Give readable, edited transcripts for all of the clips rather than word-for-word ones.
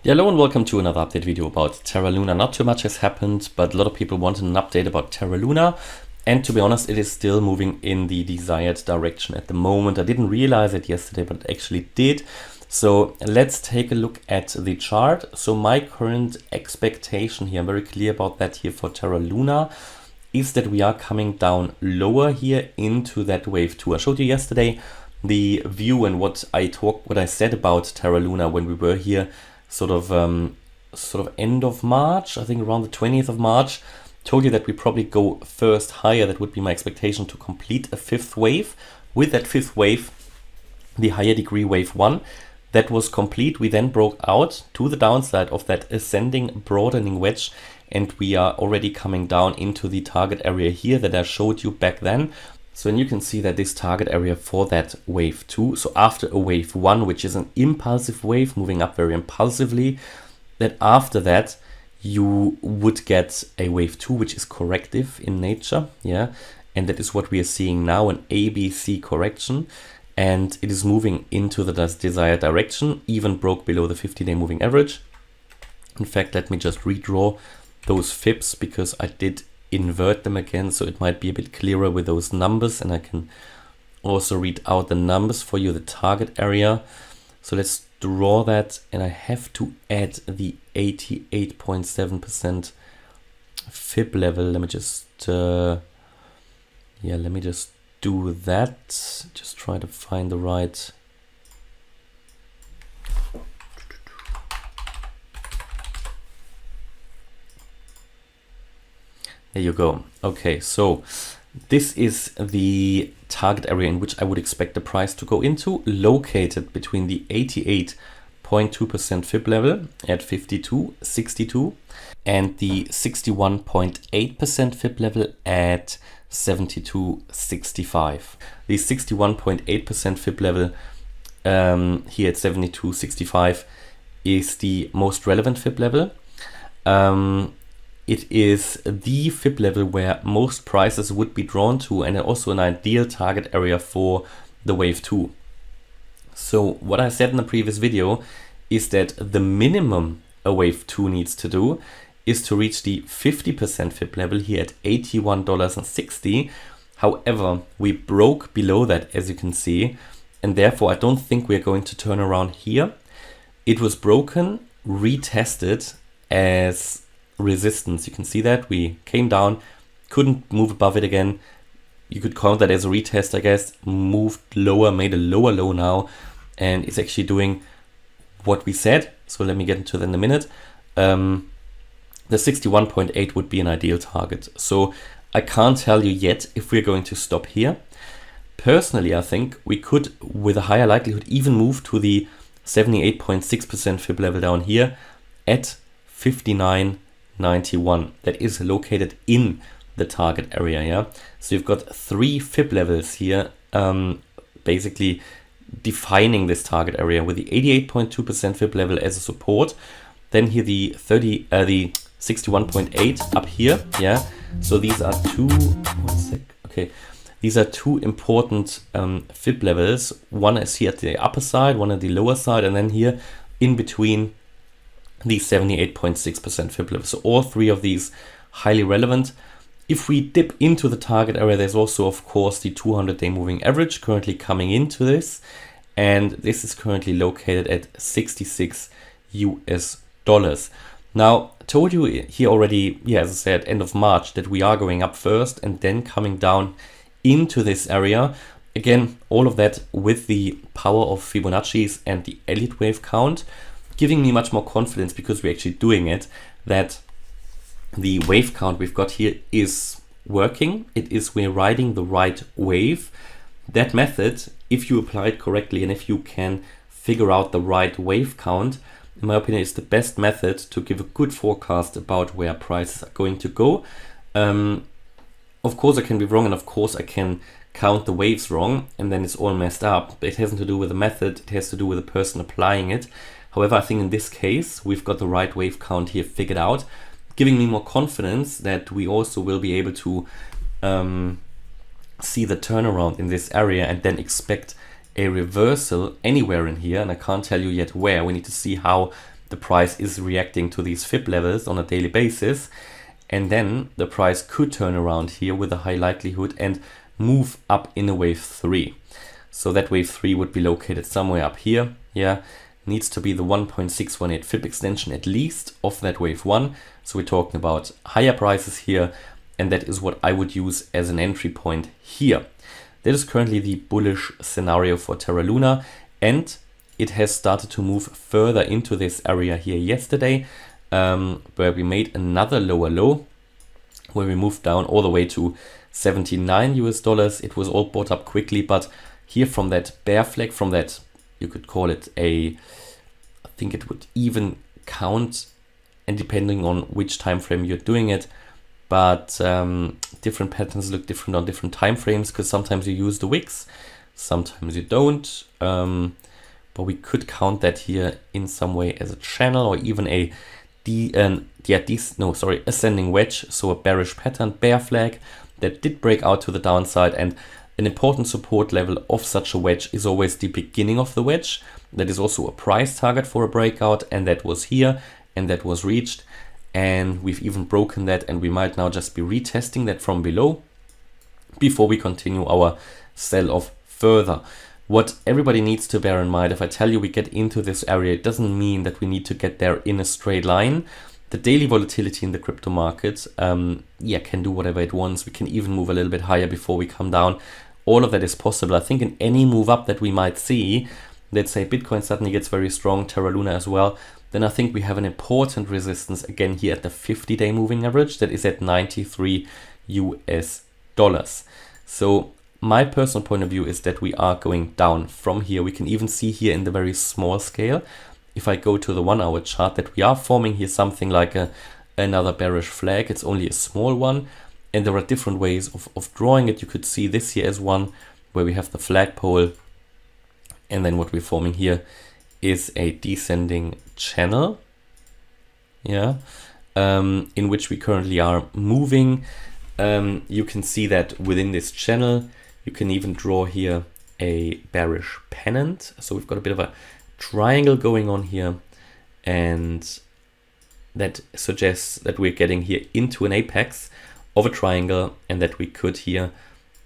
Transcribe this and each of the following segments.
Hello and welcome to another update video about Terra Luna. Not too much has happened, but a lot of people wanted an update about Terra Luna. And to be honest, it is still moving in the desired direction at the moment. I didn't realize it yesterday, but it actually did. So let's take a look at the chart. So my current expectation here, I'm very clear about that here for Terra Luna, is that we are coming down lower here into that wave 2. I showed you yesterday the view and what I said about Terra Luna when we were here sort of end of March, I think around the 20th of March. Told you that we probably go first higher. That would be my expectation to complete a fifth wave. With that fifth wave, the higher degree wave 1, that was complete. We then broke out to the downside of that ascending broadening wedge, and we are already coming down into the target area here that I showed you back then. So and you can see that this target area for that wave 2, so after a wave 1, which is an impulsive wave moving up very impulsively, that after that you would get a wave 2 which is corrective in nature, yeah, and that is what we are seeing now, an ABC correction, and it is moving into the desired direction, even broke below the 50-day moving average. In fact, let me just redraw those fibs because I did invert them again, so it might be a bit clearer with those numbers, and I can also read out the numbers for you, the target area. So let's draw that, and I have to add the 88.7% fib level. Let me just let me just do that. Just try to find the right. There you go. Okay, so this is the target area in which I would expect the price to go into, located between the 88.2% fib level at 52.62 and the 61.8% fib level at 72.65. The 61.8% fib level here at 72.65 is the most relevant fib level. It is the fib level where most prices would be drawn to, and also an ideal target area for the wave 2. So what I said in the previous video is that the minimum a wave 2 needs to do is to reach the 50% fib level here at $81.60. However, we broke below that, as you can see, and therefore I don't think we're going to turn around here. It was broken, retested as resistance. You can see that we came down, couldn't move above it again. You could count that as a retest, I guess. Moved lower, made a lower low now, and it's actually doing what we said. So let me get into that in a minute. The 61.8 would be an ideal target. So I can't tell you yet if we're going to stop here. Personally, I think we could, with a higher likelihood, even move to the 78.6% fib level down here at 59.91. That is located in the target area, yeah. So you've got 3 fib levels here, basically defining this target area, with the 88.2% fib level as a support. Then here the 61.8 up here, yeah. So these are two. These are two important fib levels. One is here at the upper side, one at the lower side, and then here in between the 78.6% fib level. So all 3 of these highly relevant. If we dip into the target area, there's also, of course, the 200-day moving average currently coming into this, and this is currently located at $66 US. Now, I told you here already, as I said, end of March, that we are going up first and then coming down into this area. Again, all of that with the power of Fibonacci's and the Elliott wave count, giving me much more confidence, because we're actually doing it, that the wave count we've got here is working. We're riding the right wave. That method, if you apply it correctly and if you can figure out the right wave count, in my opinion, is the best method to give a good forecast about where prices are going to go. Of course, I can be wrong, and of course, I can count the waves wrong, and then it's all messed up. But it hasn't to do with the method, it has to do with the person applying it. However, I think in this case, we've got the right wave count here figured out, giving me more confidence that we also will be able to see the turnaround in this area and then expect a reversal anywhere in here. And I can't tell you yet where. We need to see how the price is reacting to these fib levels on a daily basis. And then the price could turn around here with a high likelihood and move up in a wave 3. So that wave 3 would be located somewhere up here. Yeah, needs to be the 1.618 fib extension at least of that wave 1. So we're talking about higher prices here, and that is what I would use as an entry point here. That is currently the bullish scenario for Terra Luna, and it has started to move further into this area here yesterday, where we made another lower low, where we moved down all the way to 79 US dollars. It was all bought up quickly, but here from that bear flag, from that, you could call it I think it would even count, and depending on which time frame you're doing it, but different patterns look different on different time frames, because sometimes you use the wicks, sometimes you don't, but we could count that here in some way as a channel, or even ascending wedge, so a bearish pattern, bear flag that did break out to the downside. And an important support level of such a wedge is always the beginning of the wedge. That is also a price target for a breakout, and that was here, and that was reached, and we've even broken that, and we might now just be retesting that from below before we continue our sell-off further. What everybody needs to bear in mind, if I tell you we get into this area, it doesn't mean that we need to get there in a straight line. The daily volatility in the crypto market, can do whatever it wants. We can even move a little bit higher before we come down. All of that is possible. I think in any move up that we might see, let's say Bitcoin suddenly gets very strong, Terra Luna as well, then I think we have an important resistance again here at the 50-day moving average that is at 93 US dollars. So my personal point of view is that we are going down from here. We can even see here in the very small scale, if I go to the 1 hour chart, that we are forming here something like another bearish flag. It's only a small one, and there are different ways of drawing it. You could see this here as one where we have the flagpole, and then what we're forming here is a descending channel, in which we currently are moving. You can see that within this channel, you can even draw here a bearish pennant. So we've got a bit of a triangle going on here, and that suggests that we're getting here into an apex of a triangle, and that we could here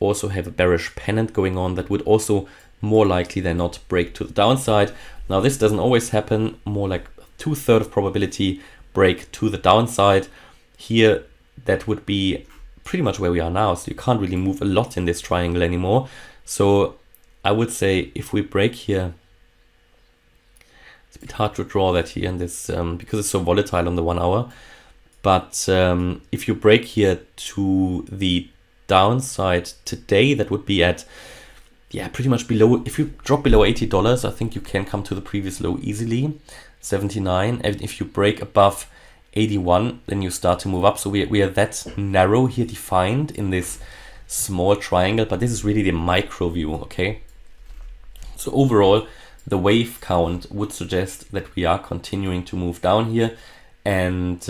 also have a bearish pennant going on that would also more likely than not break to the downside. Now this doesn't always happen, more like 2/3 of probability break to the downside. Here that would be pretty much where we are now, so you can't really move a lot in this triangle anymore. So I would say if we break here, it's a bit hard to draw that here in this because it's so volatile on the 1 hour, but if you break here to the downside today, that would be at pretty much below. If you drop below $80, I think you can come to the previous low easily, 79. And if you break above 81, then you start to move up. So we are that narrow here defined in this small triangle, but this is really the micro view, okay? So overall, the wave count would suggest that we are continuing to move down here. And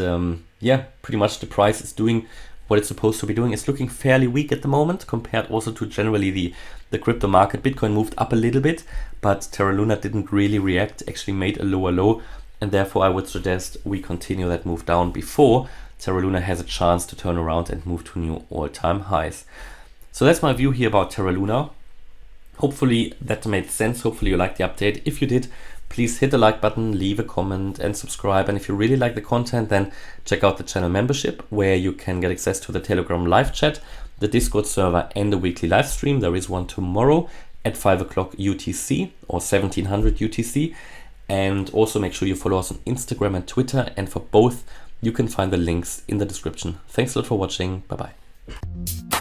pretty much the price is doing what it's supposed to be doing. It's looking fairly weak at the moment compared also to generally the crypto market. Bitcoin moved up a little bit, but Terra Luna didn't really react, actually made a lower low, and therefore I would suggest we continue that move down before Terra Luna has a chance to turn around and move to new all-time highs. So that's my view here about Terra Luna. Hopefully that made sense. Hopefully you liked the update. If you did, please hit the like button, leave a comment and subscribe. And if you really like the content, then check out the channel membership, where you can get access to the Telegram live chat, the Discord server, and the weekly live stream. There is one tomorrow at 5 o'clock UTC or 1700 UTC. And also make sure you follow us on Instagram and Twitter. And for both, you can find the links in the description. Thanks a lot for watching. Bye-bye.